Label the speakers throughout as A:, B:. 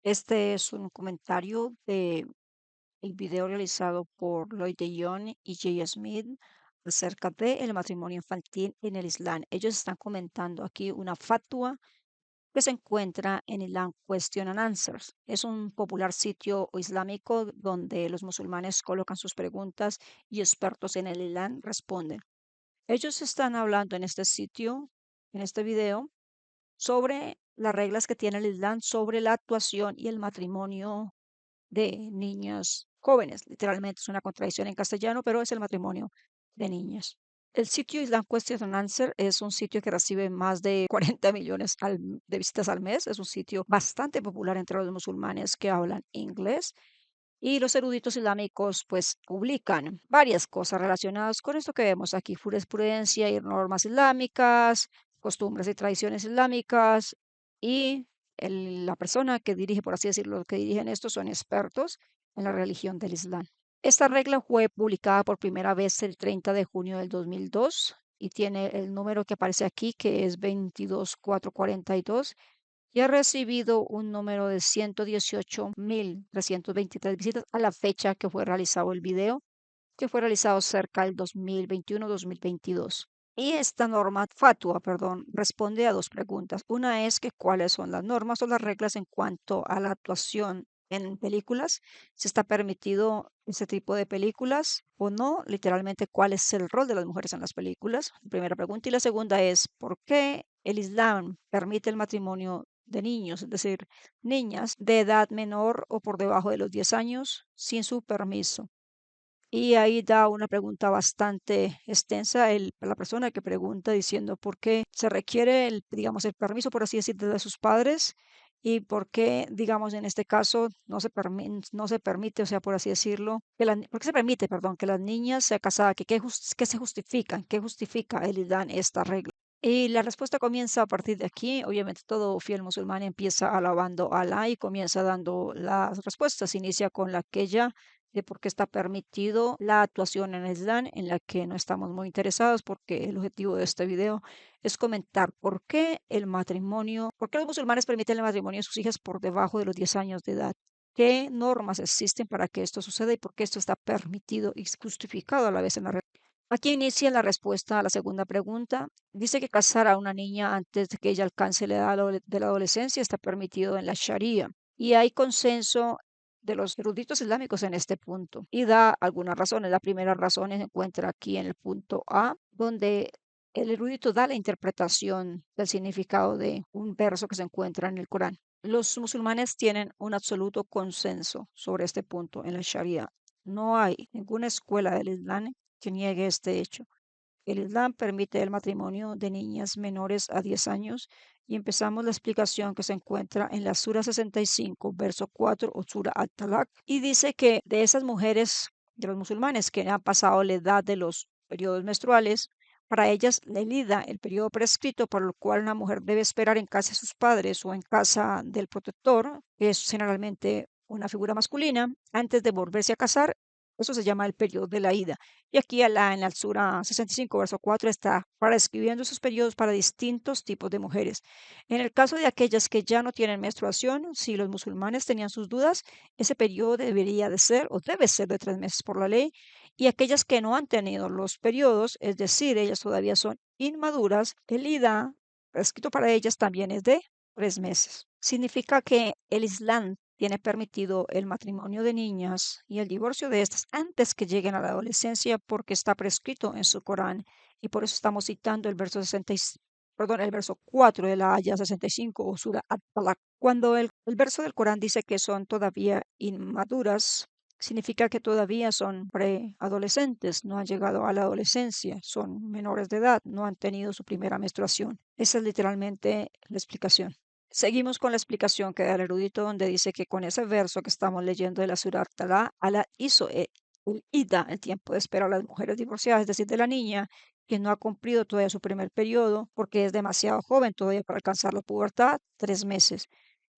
A: Este es un comentario de el video realizado por Lloyd de Jong y Jay Smith acerca del matrimonio infantil en el Islam. Ellos están comentando aquí una fatua que se encuentra en Islam Question and Answers. Es un popular sitio islámico donde los musulmanes colocan sus preguntas y expertos en el Islam responden. Ellos están hablando en este sitio, en este video, sobre las reglas que tiene el Islam sobre la actuación y el matrimonio de niñas jóvenes. Literalmente es una contradicción en castellano, pero es el matrimonio de niñas. El sitio Islam Question and Answer es un sitio que recibe más de 40 millones de visitas al mes. Es un sitio bastante popular entre los musulmanes que hablan inglés. Y los eruditos islámicos pues publican varias cosas relacionadas con esto que vemos aquí, jurisprudencia y normas islámicas, costumbres y tradiciones islámicas y la persona que dirige, por así decirlo, que dirigen esto son expertos en la religión del Islam. Esta regla fue publicada por primera vez el 30 de junio del 2002 y tiene el número que aparece aquí, que es 22442 y ha recibido un número de 118.323 visitas a la fecha que fue realizado el video, que fue realizado cerca del 2021-2022. Y esta norma, fatua, perdón, responde a dos preguntas. Una es que cuáles son las normas o las reglas en cuanto a la actuación en películas, si está permitido ese tipo de películas o no, literalmente cuál es el rol de las mujeres en las películas, primera pregunta. Y la segunda es, ¿por qué el Islam permite el matrimonio de niños, es decir, niñas de edad menor o por debajo de los 10 años sin su permiso? Y ahí da una pregunta bastante extensa la persona que pregunta diciendo por qué se requiere digamos, el permiso, por así decirlo, de sus padres y por qué, digamos, en este caso no se permite, o sea, por así decirlo, por qué se permite, perdón, que las niñas sean casadas, qué se justifican, qué justifica el Islam esta regla. Y la respuesta comienza a partir de aquí. Obviamente todo fiel musulmán empieza alabando a Alá y comienza dando las respuestas. Inicia con aquella de por qué está permitido la actuación en el Islam, en la que no estamos muy interesados porque el objetivo de este video es comentar por qué los musulmanes permiten el matrimonio de sus hijas por debajo de los 10 años de edad. ¿Qué normas existen para que esto suceda y por qué esto está permitido y justificado a la vez en la religión? Aquí inicia la respuesta a la segunda pregunta. Dice que casar a una niña antes de que ella alcance la edad de la adolescencia está permitido en la Sharia. Y hay consenso de los eruditos islámicos en este punto y da algunas razones. La primera razón se encuentra aquí en el punto A, donde el erudito da la interpretación del significado de un verso que se encuentra en el Corán. Los musulmanes tienen un absoluto consenso sobre este punto en la Sharia. No hay ninguna escuela del Islam que niegue este hecho. El Islam permite el matrimonio de niñas menores a 10 años y empezamos la explicación que se encuentra en la Sura 65, verso 4 o Sura At-Talaq, y dice que de esas mujeres, de los musulmanes que han pasado la edad de los periodos menstruales, para ellas la elida, el periodo prescrito por el cual una mujer debe esperar en casa de sus padres o en casa del protector, que es generalmente una figura masculina, antes de volverse a casar, eso se llama el periodo de la ida. Y aquí en la Sura 65, verso 4, está para describiendo esos periodos para distintos tipos de mujeres. En el caso de aquellas que ya no tienen menstruación, si los musulmanes tenían sus dudas, ese periodo debería de ser o debe ser de 3 meses por la ley. Y aquellas que no han tenido los periodos, es decir, ellas todavía son inmaduras, el IDA prescrito para ellas también es de 3 meses. Significa que el Islam tiene permitido el matrimonio de niñas y el divorcio de estas antes que lleguen a la adolescencia porque está prescrito en su Corán y por eso estamos citando el verso 4 de la Haya 65 o Sura At-Talaq. Cuando el verso del Corán dice que son todavía inmaduras, significa que todavía son preadolescentes, no han llegado a la adolescencia, son menores de edad, no han tenido su primera menstruación. Esa es literalmente la explicación. Seguimos con la explicación que da el erudito, donde dice que con ese verso que estamos leyendo de la Surah Talá, Alá hizo el ida, el tiempo de espera a las mujeres divorciadas, es decir, de la niña que no ha cumplido todavía su primer periodo porque es demasiado joven todavía para alcanzar la pubertad, 3 meses.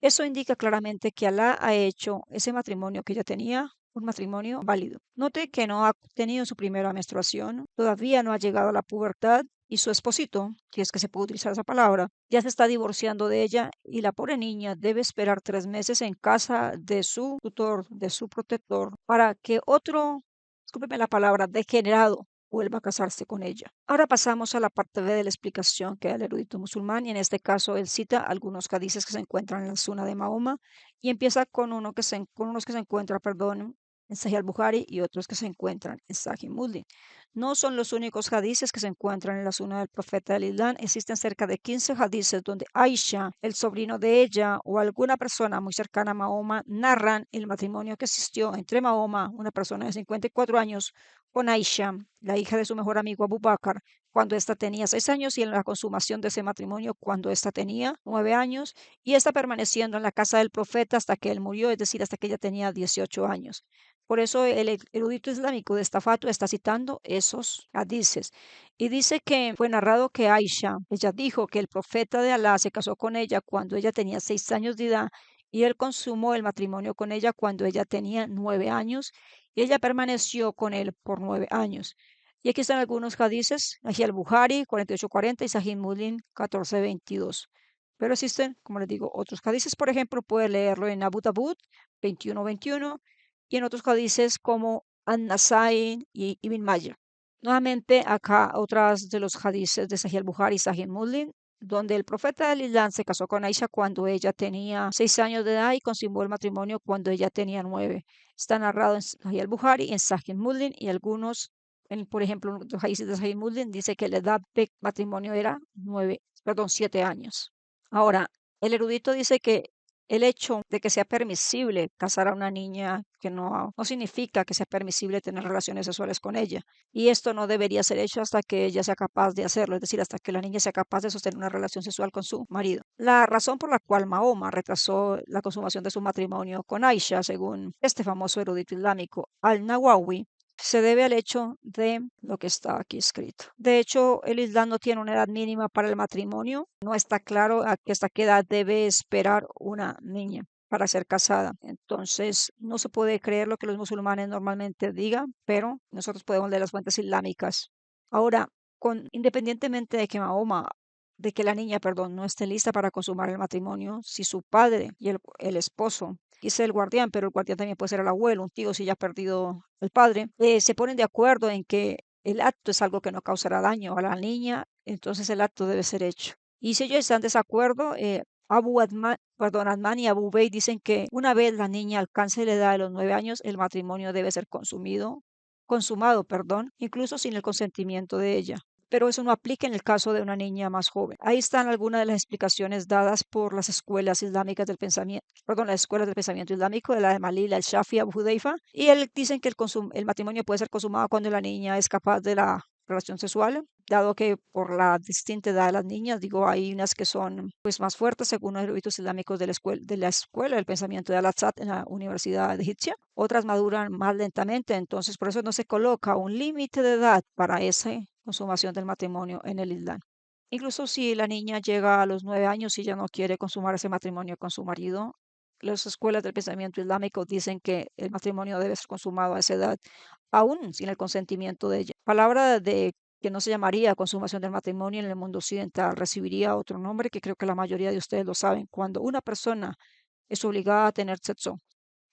A: Eso indica claramente que Alá ha hecho ese matrimonio que ella tenía un matrimonio válido. Note que no ha tenido su primera menstruación, todavía no ha llegado a la pubertad y su esposito, si es que se puede utilizar esa palabra, ya se está divorciando de ella y la pobre niña debe esperar 3 meses en casa de su tutor, de su protector, para que otro, discúlpeme la palabra, degenerado vuelva a casarse con ella. Ahora pasamos a la parte B de la explicación que da el erudito musulmán y en este caso él cita algunos hadices que se encuentran en la Suna de Mahoma y empieza con unos que se encuentran, perdón, en Sahih al-Bukhari y otros que se encuentran en Sahih Muslim. No son los únicos hadices que se encuentran en la Suna del profeta del Islam. Existen cerca de 15 hadices donde Aisha, el sobrino de ella o alguna persona muy cercana a Mahoma narran el matrimonio que existió entre Mahoma, una persona de 54 años, con Aisha, la hija de su mejor amigo Abu Bakr, cuando ésta tenía 6 años y en la consumación de ese matrimonio cuando ésta tenía 9 años y ésta permaneciendo en la casa del profeta hasta que él murió, es decir, hasta que ella tenía 18 años. Por eso el erudito islámico de esta fatua está citando esos hadices y dice que fue narrado que Aisha, ella dijo que el profeta de Alá se casó con ella cuando ella tenía 6 años de edad y él consumó el matrimonio con ella cuando ella tenía 9 años y ella permaneció con él por 9 años. Y aquí están algunos hadices, Sahih al-Bukhari 48:40 y Sahih Muslim 14:22. Pero existen, como les digo, otros hadices, por ejemplo, puede leerlo en Abu Dawud 21:21 y en otros hadices como An-Nasai y Ibn Majah. Nuevamente, acá otras de los hadices de Sahih al-Bukhari y Sahih Muslim, donde el profeta del Islam se casó con Aisha cuando ella tenía 6 años de edad y consumó el matrimonio cuando ella tenía 9. Está narrado en Sahih al-Bukhari, en Sahih Muslim y algunos, por ejemplo, los hadices de Sahih Muslim dice que la edad de matrimonio era 7 años. Ahora, el erudito dice que el hecho de que sea permisible casar a una niña que no significa que sea permisible tener relaciones sexuales con ella. Y esto no debería ser hecho hasta que ella sea capaz de hacerlo, es decir, hasta que la niña sea capaz de sostener una relación sexual con su marido. La razón por la cual Mahoma retrasó la consumación de su matrimonio con Aisha, según este famoso erudito islámico Al-Nawawi, se debe al hecho de lo que está aquí escrito. De hecho, el Islam no tiene una edad mínima para el matrimonio. No está claro hasta qué edad debe esperar una niña para ser casada. Entonces, no se puede creer lo que los musulmanes normalmente digan, pero nosotros podemos leer las fuentes islámicas. Ahora, independientemente de que de que la niña, perdón, no esté lista para consumar el matrimonio, si su padre y el esposo y es el guardián, pero el guardián también puede ser el abuelo, un tío si ya ha perdido el padre, se ponen de acuerdo en que el acto es algo que no causará daño a la niña, entonces el acto debe ser hecho. Y si ellos están de desacuerdo, Adman y Abu Bey dicen que una vez la niña alcance la edad de los 9 años, el matrimonio debe ser consumado, perdón, incluso sin el consentimiento de ella. Pero eso no aplica en el caso de una niña más joven. Ahí están algunas de las explicaciones dadas por las escuelas islámicas del pensamiento, perdón, las escuelas del pensamiento islámico, de la de Malila, el Shafi, Abu Hudayfa, y él dicen que el matrimonio puede ser consumado cuando la niña es capaz de la relación sexual, dado que por la distinta edad de las niñas, digo, hay unas que son pues más fuertes según los eruditos islámicos de la escuela del pensamiento de Al-Azhar en la Universidad de Egipcia, otras maduran más lentamente, entonces por eso no se coloca un límite de edad para esa consumación del matrimonio en el Islam. Incluso si la niña llega a los 9 años y ya no quiere consumar ese matrimonio con su marido, las escuelas del pensamiento islámico dicen que el matrimonio debe ser consumado a esa edad, aún sin el consentimiento de ella. Palabra de que no se llamaría consumación del matrimonio en el mundo occidental, recibiría otro nombre que creo que la mayoría de ustedes lo saben. Cuando una persona es obligada a tener sexo,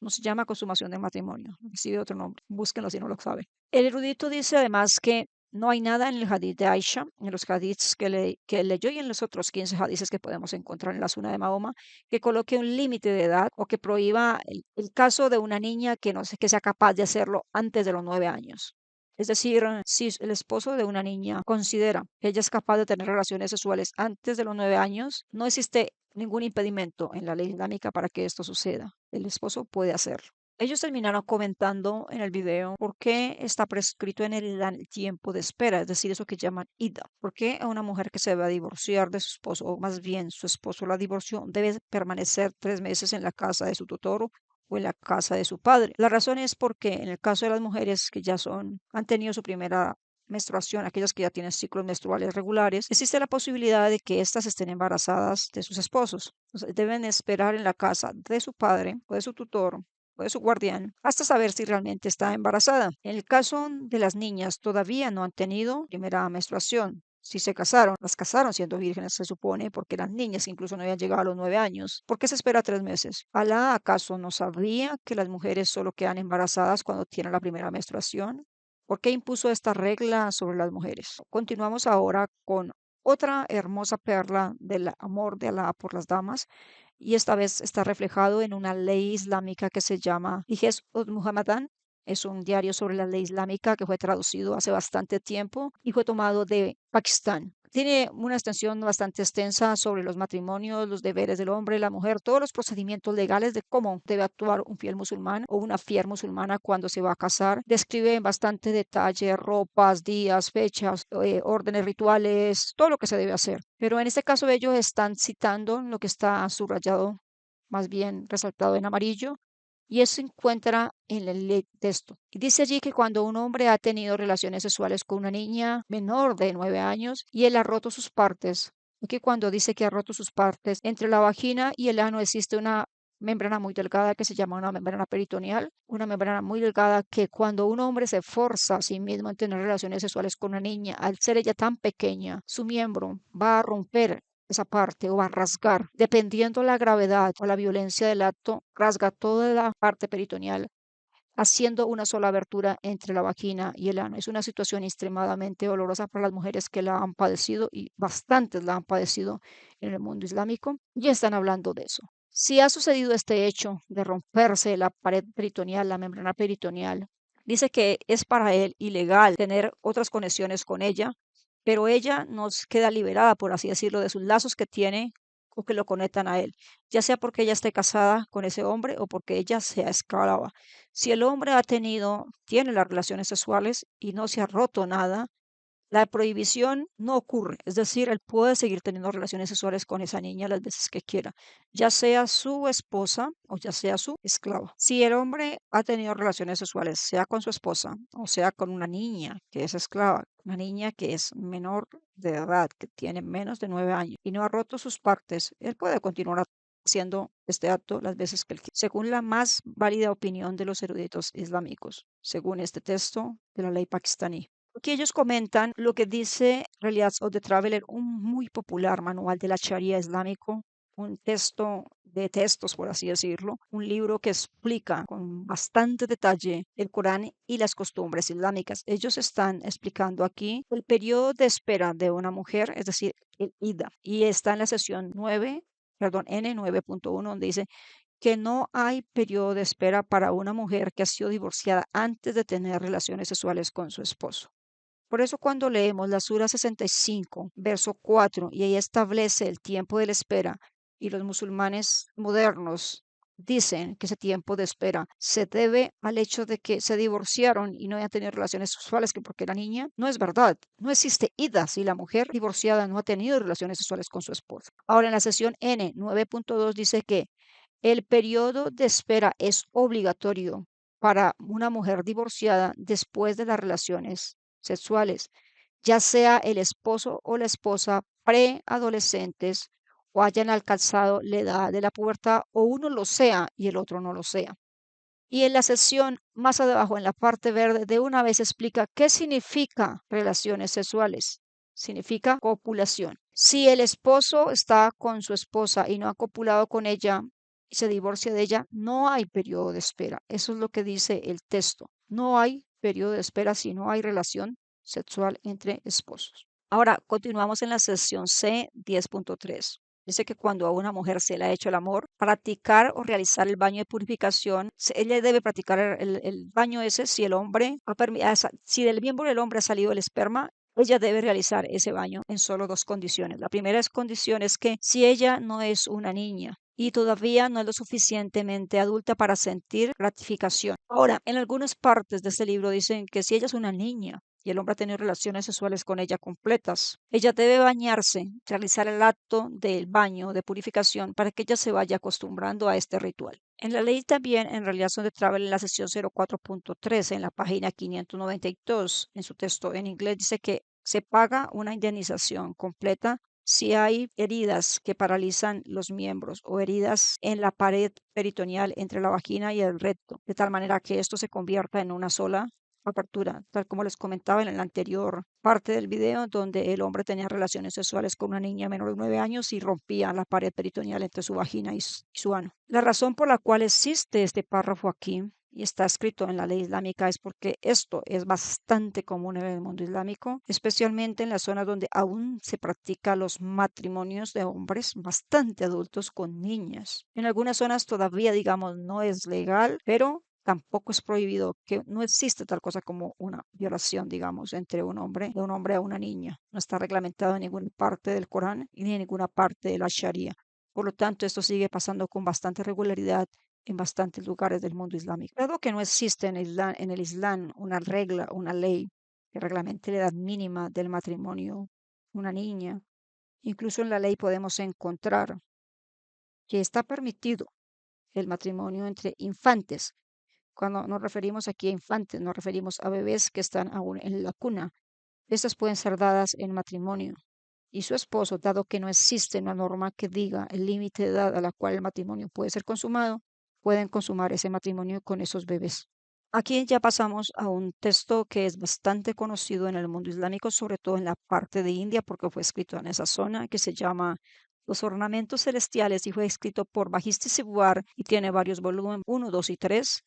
A: no se llama consumación del matrimonio, recibe otro nombre. Búsquenlo si no lo saben. El erudito dice además que no hay nada en el hadith de Aisha, en los hadiths que leyó y en los otros 15 hadiths que podemos encontrar en la Suna de Mahoma, que coloque un límite de edad o que prohíba el caso de una niña que no sé, que sea capaz de hacerlo antes de los 9 años. Es decir, si el esposo de una niña considera que ella es capaz de tener relaciones sexuales antes de los 9 años, no existe ningún impedimento en la ley islámica para que esto suceda. El esposo puede hacerlo. Ellos terminaron comentando en el video por qué está prescrito en el Islam el tiempo de espera, es decir, eso que llaman ida. ¿Por qué a una mujer que se va a divorciar de su esposo, o más bien su esposo la divorció, debe permanecer 3 meses en la casa de su tutor o en la casa de su padre? La razón es porque en el caso de las mujeres que ya han tenido su primera menstruación, aquellas que ya tienen ciclos menstruales regulares, existe la posibilidad de que éstas estén embarazadas de sus esposos. Entonces, deben esperar en la casa de su padre o de su tutor o de su guardián hasta saber si realmente está embarazada. En el caso de las niñas, todavía no han tenido primera menstruación. Si se casaron, las casaron siendo vírgenes, se supone, porque eran niñas, incluso no habían llegado a los 9 años. ¿Por qué se espera 3 meses? ¿Alá acaso no sabría que las mujeres solo quedan embarazadas cuando tienen la primera menstruación? ¿Por qué impuso esta regla sobre las mujeres? Continuamos ahora con otra hermosa perla del amor de Alá por las damas, y esta vez está reflejado en una ley islámica que se llama Hijaz Muhammadan. Es un diario sobre la ley islámica que fue traducido hace bastante tiempo y fue tomado de Pakistán. Tiene una extensión bastante extensa sobre los matrimonios, los deberes del hombre, la mujer, todos los procedimientos legales de cómo debe actuar un fiel musulmán o una fiel musulmana cuando se va a casar. Describe en bastante detalle ropas, días, fechas, órdenes rituales, todo lo que se debe hacer. Pero en este caso ellos están citando lo que está subrayado, más bien resaltado en amarillo, y eso se encuentra en el texto. Y dice allí que cuando un hombre ha tenido relaciones sexuales con una niña menor de 9 años y él ha roto sus partes, que cuando dice que ha roto sus partes, entre la vagina y el ano existe una membrana muy delgada que se llama una membrana peritoneal, una membrana muy delgada que cuando un hombre se forza a sí mismo en tener relaciones sexuales con una niña, al ser ella tan pequeña, su miembro va a romper esa parte o va a rasgar, dependiendo la gravedad o la violencia del acto, rasga toda la parte peritoneal, haciendo una sola abertura entre la vagina y el ano. Es una situación extremadamente dolorosa para las mujeres que la han padecido y bastantes la han padecido en el mundo islámico. Ya están hablando de eso. Si ha sucedido este hecho de romperse la pared peritoneal, la membrana peritoneal, dice que es para él ilegal tener otras conexiones con ella, pero ella nos queda liberada, por así decirlo, de sus lazos que tiene o que lo conectan a él, ya sea porque ella esté casada con ese hombre o porque ella sea esclava. Si el hombre tiene las relaciones sexuales y no se ha roto nada, la prohibición no ocurre, es decir, él puede seguir teniendo relaciones sexuales con esa niña las veces que quiera, ya sea su esposa o ya sea su esclava. Si el hombre ha tenido relaciones sexuales, sea con su esposa o sea con una niña que es esclava, una niña que es menor de edad, que tiene menos de 9 años y no ha roto sus partes, él puede continuar haciendo este acto las veces que él quiera, según la más válida opinión de los eruditos islámicos, según este texto de la ley pakistaní. Aquí ellos comentan lo que dice Reliance of the Traveler, un muy popular manual de la Sharia islámico, un texto de textos, por así decirlo, un libro que explica con bastante detalle el Corán y las costumbres islámicas. Ellos están explicando aquí el periodo de espera de una mujer, es decir, el IDA, y está en la sesión 9, perdón, N9.1, donde dice que no hay periodo de espera para una mujer que ha sido divorciada antes de tener relaciones sexuales con su esposo. Por eso cuando leemos la Sura 65, verso 4, y ahí establece el tiempo de la espera, y los musulmanes modernos dicen que ese tiempo de espera se debe al hecho de que se divorciaron y no habían tenido relaciones sexuales que porque era niña, no es verdad. No existe ida si la mujer divorciada no ha tenido relaciones sexuales con su esposo. Ahora en la sesión N 9.2 dice que el periodo de espera es obligatorio para una mujer divorciada después de las relaciones sexuales, ya sea el esposo o la esposa preadolescentes o hayan alcanzado la edad de la pubertad o uno lo sea y el otro no lo sea. Y en la sesión más abajo, en la parte verde, de una vez explica qué significa relaciones sexuales. Significa copulación. Si el esposo está con su esposa y no ha copulado con ella y se divorcia de ella, no hay periodo de espera. Eso es lo que dice el texto. No hay periodo de espera si no hay relación sexual entre esposos. Ahora, continuamos en la sesión C 10.3. Dice que cuando a una mujer se le ha hecho el amor, practicar o realizar el baño de purificación, ella debe practicar el baño ese si el hombre, si del miembro del hombre ha salido el esperma, ella debe realizar ese baño en solo dos condiciones. La primera condición es que si ella no es una niña y todavía no es lo suficientemente adulta para sentir gratificación. Ahora, en algunas partes de este libro dicen que si ella es una niña y el hombre ha tenido relaciones sexuales con ella completas, ella debe bañarse, realizar el acto del baño de purificación para que ella se vaya acostumbrando a este ritual. En la ley también, en Relación de Travel, en la sesión 04.13, en la página 592, en su texto en inglés, dice que se paga una indemnización completa si hay heridas que paralizan los miembros o heridas en la pared peritoneal entre la vagina y el recto, de tal manera que esto se convierta en una sola apertura, tal como les comentaba en la anterior parte del video, donde el hombre tenía relaciones sexuales con una niña menor de 9 años y rompía la pared peritoneal entre su vagina y su ano. La razón por la cual existe este párrafo aquí y está escrito en la ley islámica es porque esto es bastante común en el mundo islámico, especialmente en las zonas donde aún se practican los matrimonios de hombres bastante adultos con niñas. En algunas zonas todavía, digamos, no es legal, pero tampoco es prohibido, que no existe tal cosa como una violación, digamos, entre un hombre, de un hombre a una niña. No está reglamentado en ninguna parte del Corán ni en ninguna parte de la Sharia. Por lo tanto, esto sigue pasando con bastante regularidad en bastantes lugares del mundo islámico. Dado que no existe en el Islam una regla, una ley que reglamente la edad mínima del matrimonio de una niña, incluso en la ley podemos encontrar que está permitido el matrimonio entre infantes. Cuando nos referimos aquí a infantes, nos referimos a bebés que están aún en la cuna. Estas pueden ser dadas en matrimonio. Y su esposo, dado que no existe una norma que diga el límite de edad a la cual el matrimonio puede ser consumado, pueden consumar ese matrimonio con esos bebés. Aquí ya pasamos a un texto que es bastante conocido en el mundo islámico, sobre todo en la parte de India, porque fue escrito en esa zona, que se llama Los Ornamentos Celestiales y fue escrito por Bajiste Sibuar y tiene varios volúmenes, uno, 2 y 3.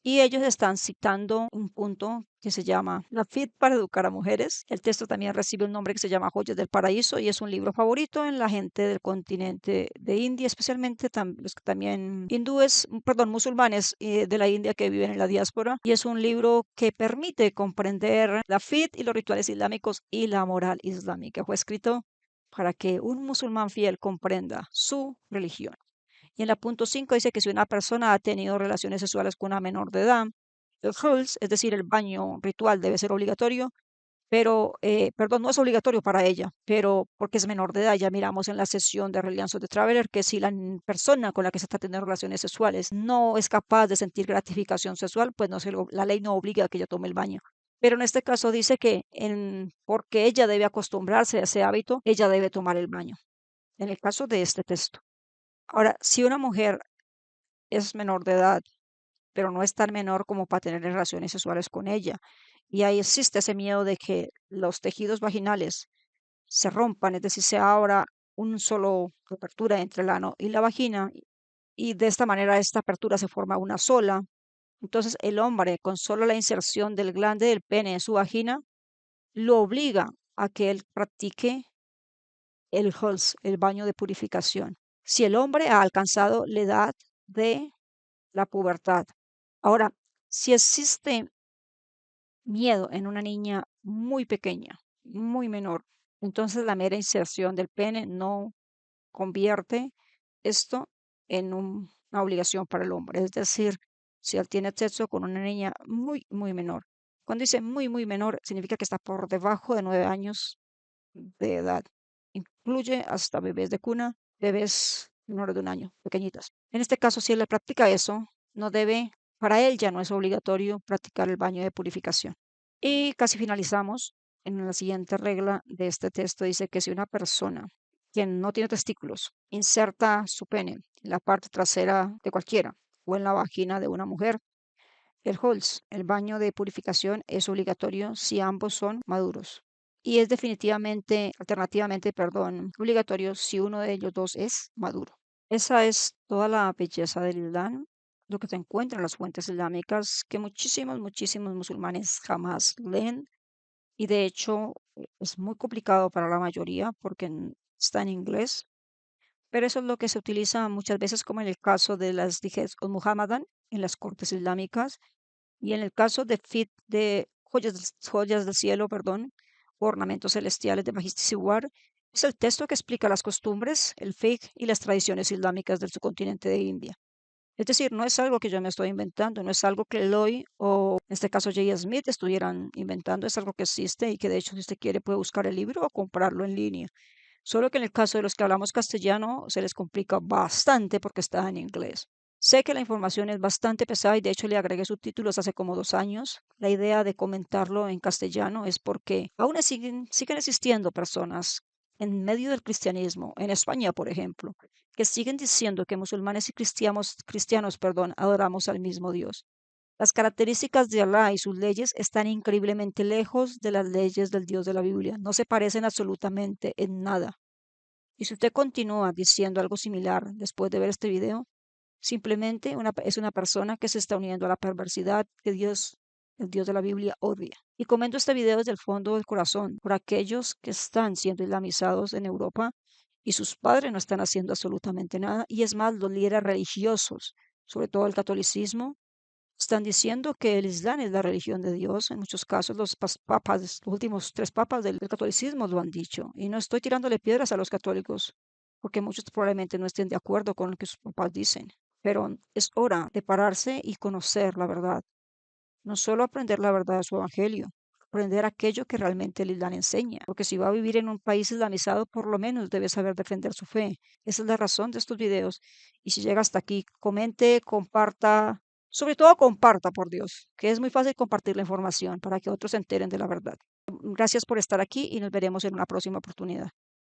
A: Y ellos están citando un punto que se llama La FIT para educar a mujeres. El texto también recibe un nombre que se llama Joyas del Paraíso y es un libro favorito en la gente del continente de India, especialmente los que también hindúes, perdón, musulmanes de la India que viven en la diáspora. Y es un libro que permite comprender la FIT y los rituales islámicos y la moral islámica. Fue escrito para que un musulmán fiel comprenda su religión. Y en la punto 5 dice que si una persona ha tenido relaciones sexuales con una menor de edad, el Huls, es decir, el baño ritual debe ser obligatorio, pero, perdón, no es obligatorio para ella, pero porque es menor de edad, ya miramos en la sesión de Reliance de Traveler que si la persona con la que se está teniendo relaciones sexuales no es capaz de sentir gratificación sexual, pues no la ley no obliga a que ella tome el baño. Pero en este caso dice que porque ella debe acostumbrarse a ese hábito, ella debe tomar el baño, en el caso de este texto. Ahora, si una mujer es menor de edad, pero no es tan menor como para tener relaciones sexuales con ella, y ahí existe ese miedo de que los tejidos vaginales se rompan, es decir, se abra un solo apertura entre el ano y la vagina, y de esta manera esta apertura se forma una sola. Entonces el hombre, con solo la inserción del glande del pene en su vagina, lo obliga a que él practique el Huls, el baño de purificación. Si el hombre ha alcanzado la edad de la pubertad. Ahora, si existe miedo en una niña muy pequeña, muy menor, entonces la mera inserción del pene no convierte esto en una obligación para el hombre. Es decir, si él tiene sexo con una niña muy, muy menor. Cuando dice muy, muy menor, significa que está por debajo de 9 años de edad. Incluye hasta bebés de cuna, bebés menores de un año, pequeñitas. En este caso, si él le practica eso, no debe, para él ya no es obligatorio practicar el baño de purificación. Y casi finalizamos en la siguiente regla de este texto. Dice que si una persona que no tiene testículos inserta su pene en la parte trasera de cualquiera o en la vagina de una mujer, el Holz, el baño de purificación, es obligatorio si ambos son maduros. Y es definitivamente, alternativamente, perdón, obligatorio si uno de ellos dos es maduro. Esa es toda la belleza del Islam, lo que se encuentra en las fuentes islámicas, que muchísimos, muchísimos musulmanes jamás leen. Y de hecho es muy complicado para la mayoría porque está en inglés. Pero eso es lo que se utiliza muchas veces, como en el caso de las dijes o Muhammadan en las cortes islámicas y en el caso de de joyas del cielo, perdón, ornamentos celestiales de Bajisticiwar, es el texto que explica las costumbres, el fiqh y las tradiciones islámicas del subcontinente de India. Es decir, no es algo que yo me estoy inventando, no es algo que Eloy o en este caso J. Smith estuvieran inventando, es algo que existe y que de hecho si usted quiere puede buscar el libro o comprarlo en línea. Solo que en el caso de los que hablamos castellano se les complica bastante porque está en inglés. Sé que la información es bastante pesada y de hecho le agregué subtítulos hace como 2 años. La idea de comentarlo en castellano es porque aún siguen existiendo personas en medio del cristianismo, en España, por ejemplo, que siguen diciendo que musulmanes y cristianos, perdón, adoramos al mismo Dios. Las características de Alá y sus leyes están increíblemente lejos de las leyes del Dios de la Biblia. No se parecen absolutamente en nada. Y si usted continúa diciendo algo similar después de ver este video, simplemente es una persona que se está uniendo a la perversidad que Dios, el Dios de la Biblia, odia. Y comento este video desde el fondo del corazón por aquellos que están siendo islamizados en Europa y sus padres no están haciendo absolutamente nada. Y es más, los líderes religiosos, sobre todo el catolicismo, están diciendo que el Islam es la religión de Dios. En muchos casos los papas, los últimos tres papas del catolicismo lo han dicho. Y no estoy tirándole piedras a los católicos, porque muchos probablemente no estén de acuerdo con lo que sus papás dicen. Pero es hora de pararse y conocer la verdad. No solo aprender la verdad de su evangelio, aprender aquello que realmente el Islam enseña. Porque si va a vivir en un país islamizado, por lo menos debe saber defender su fe. Esa es la razón de estos videos. Y si llega hasta aquí, comente, comparta, sobre todo comparta, por Dios, que es muy fácil compartir la información para que otros se enteren de la verdad. Gracias por estar aquí y nos veremos en una próxima oportunidad.